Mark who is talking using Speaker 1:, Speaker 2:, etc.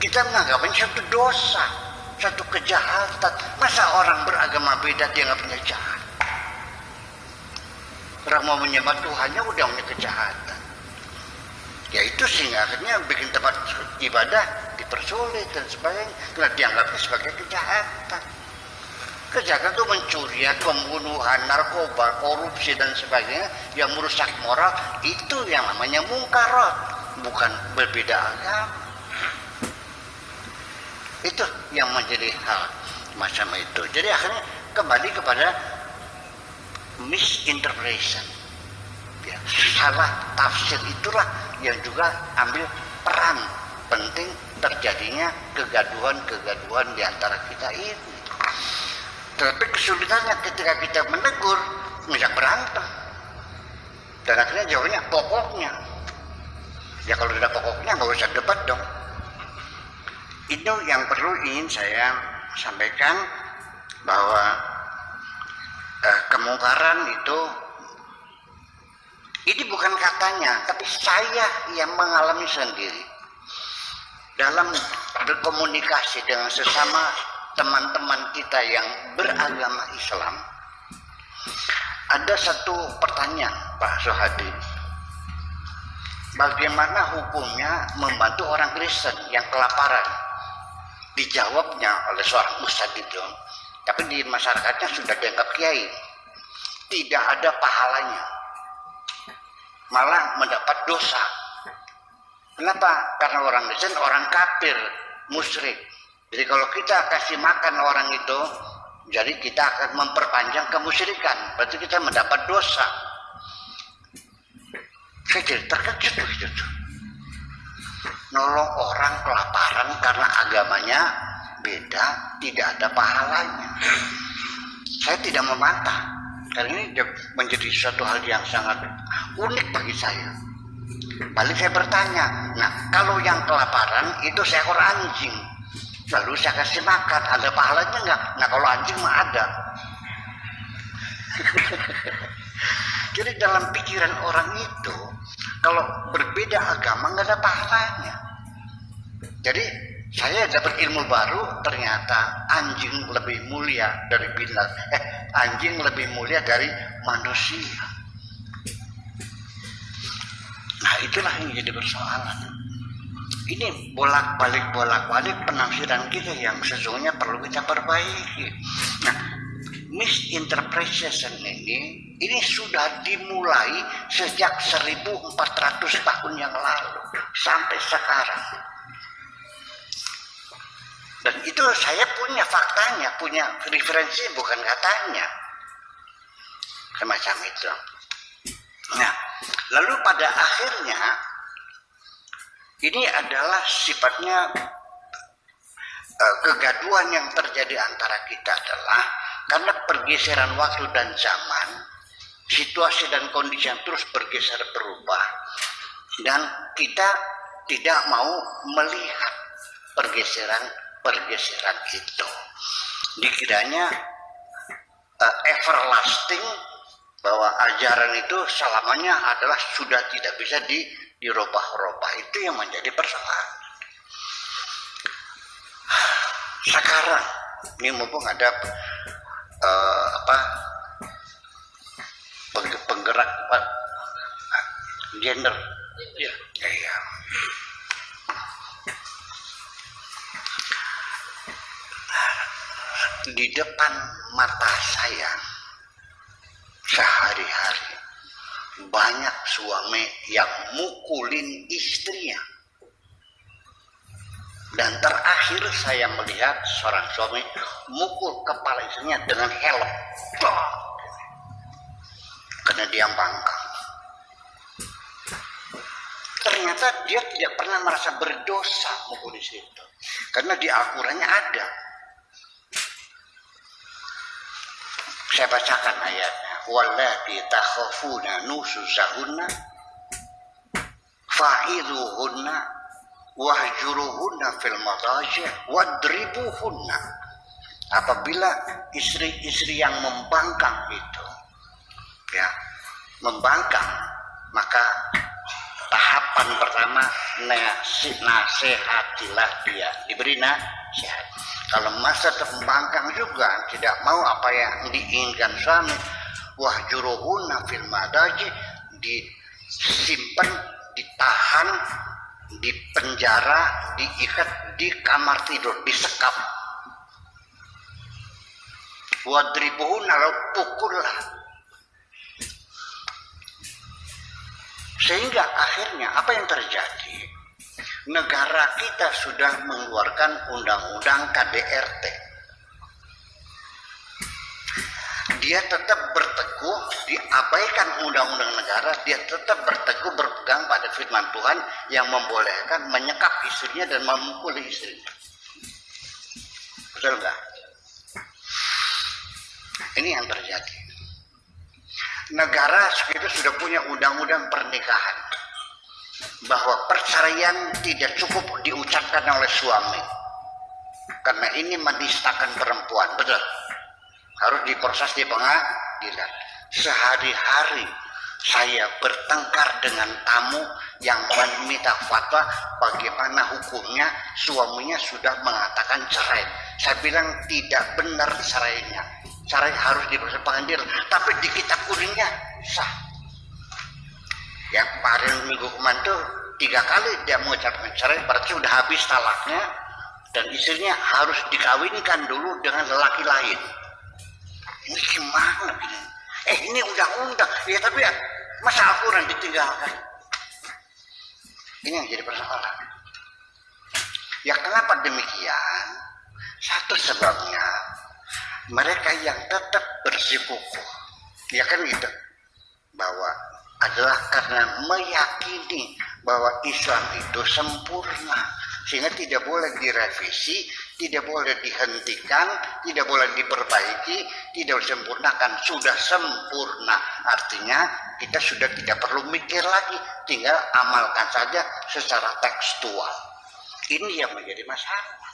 Speaker 1: Kita menganggapnya satu dosa, satu kejahatan. Masa orang beragama beda dia nggak punya jahat? Orang mau menyembah Tuhannya udah punya kejahatan. Ya itu sehingga akhirnya bikin tempat ibadah dipersulit dan sebagainya. Karena dianggapnya sebagai kejahatan. Kejahatan itu mencuri, pembunuhan, narkoba, korupsi dan sebagainya yang merusak moral, itu yang namanya mungkarat, bukan berbeda agama. Itu yang menjadi hal macam itu. Jadi akhirnya kembali kepada misinterpretation. Ya, salah tafsir itulah yang juga ambil peran penting terjadinya kegaduhan-kegaduhan di antara kita ini. Tapi kesulitannya ketika kita menegur, bisa berantem. Dan akhirnya jawabnya pokoknya. Ya kalau tidak pokoknya nggak usah debat dong. Itu yang perlu ingin saya sampaikan, bahwa kemungkaran itu, ini bukan katanya, tapi saya yang mengalami sendiri. Dalam berkomunikasi dengan sesama teman-teman kita yang beragama Islam, ada satu pertanyaan, Pak Sohadi. Bagaimana hukumnya membantu orang Kristen yang kelaparan? Dijawabnya oleh seorang ustadz itu, tapi di masyarakatnya sudah dianggap kiai. Tidak ada pahalanya, malah mendapat dosa. Kenapa? Karena orang Kristen orang kafir, musyrik. Jadi kalau kita kasih makan orang itu, jadi kita akan memperpanjang kemusyrikan. Berarti kita mendapat dosa. Saya jadi terkejut begitu. Nolong orang kelaparan karena agamanya beda, tidak ada pahalanya. Saya tidak membantah. Karena ini menjadi suatu hal yang sangat unik bagi saya. Balik saya bertanya, nah kalau yang kelaparan itu seekor anjing, lalu saya kasih makan, ada pahalanya nggak? Nah kalau anjing mah ada. Jadi dalam pikiran orang itu, kalau berbeda agama nggak ada pahalanya. Jadi saya dapat ilmu baru, ternyata anjing lebih mulia dari anjing lebih mulia dari manusia. Nah itulah yang jadi persoalan. Ini bolak-balik penafsiran kita yang sesungguhnya perlu kita perbaiki. Nah, misinterpretation ini sudah dimulai sejak 1400 tahun yang lalu sampai sekarang. Dan itu saya punya faktanya, punya referensi, bukan katanya. Semacam itu. Nah, lalu pada akhirnya ini adalah sifatnya kegaduhan yang terjadi antara kita adalah karena pergeseran waktu dan zaman, situasi dan kondisi yang terus bergeser berubah, dan kita tidak mau melihat pergeseran itu. Dikiranya everlasting, bahwa ajaran itu selamanya adalah sudah tidak bisa dirubah-rubah. Itu yang menjadi persoalan. Sekarang ini mumpung ada penggerak gender, ya. Di depan mata saya sehari-hari banyak suami yang mukulin istrinya. Dan terakhir saya melihat seorang suami mukul kepala istrinya dengan helm. Karena dia bangkang. Ternyata dia tidak pernah merasa berdosa mukul istri itu. Karena di Al-Qurannya ada. Saya bacakan ayatnya. Wallati takhafuna nusuzahunna fa'idhuhunna wahjuruhunna fil madaji' wadribuhunna. Apabila istri-istri yang membangkang itu, ya, membangkang, maka tahap tahapan pertama, nasihatilah dia, diberi nasihat. Kalau masa terbangkang juga tidak mau apa yang diinginkan suami, wahjuruhunna fil madaji, disimpan, ditahan, dipenjara, diikat di kamar tidur, disekap. Wadribuhunna, lalu pukullah. Sehingga akhirnya apa yang terjadi? Negara kita sudah mengeluarkan undang-undang KDRT. Dia tetap berteguh, diabaikan undang-undang negara, dia tetap berteguh berpegang pada firman Tuhan yang membolehkan menyekap istrinya dan memukuli istrinya. Betul nggak? Ini yang terjadi. Negara kita sudah punya undang-undang pernikahan, bahwa perceraian tidak cukup diucapkan oleh suami, karena ini menistakan perempuan. Betul, harus diproses di pengadilan. Sehari-hari saya bertengkar dengan tamu yang meminta fatwa bagaimana hukumnya, suaminya sudah mengatakan cerai. Saya bilang tidak benar cerainya, cerai harus diproses pengadilan, tapi di kitab kuningnya sah. Yang kemarin minggu kemarin tuh 3 kali dia mengucapkan cerai, berarti sudah habis talaknya, dan istrinya harus dikawinkan dulu dengan lelaki lain. Ini gimana ini? Ini undang-undang, ya tapi ya, masa Al-Quran ditinggalkan? Ini yang jadi persoalan. Ya kenapa demikian? Satu sebabnya, mereka yang tetap bersikukuh, ya kan gitu, bahwa adalah karena meyakini bahwa Islam itu sempurna, sehingga tidak boleh direvisi, tidak boleh dihentikan, tidak boleh diperbaiki, tidak boleh disempurnakan, sudah sempurna. Artinya kita sudah tidak perlu mikir lagi, tinggal amalkan saja secara tekstual. Ini yang menjadi masalah.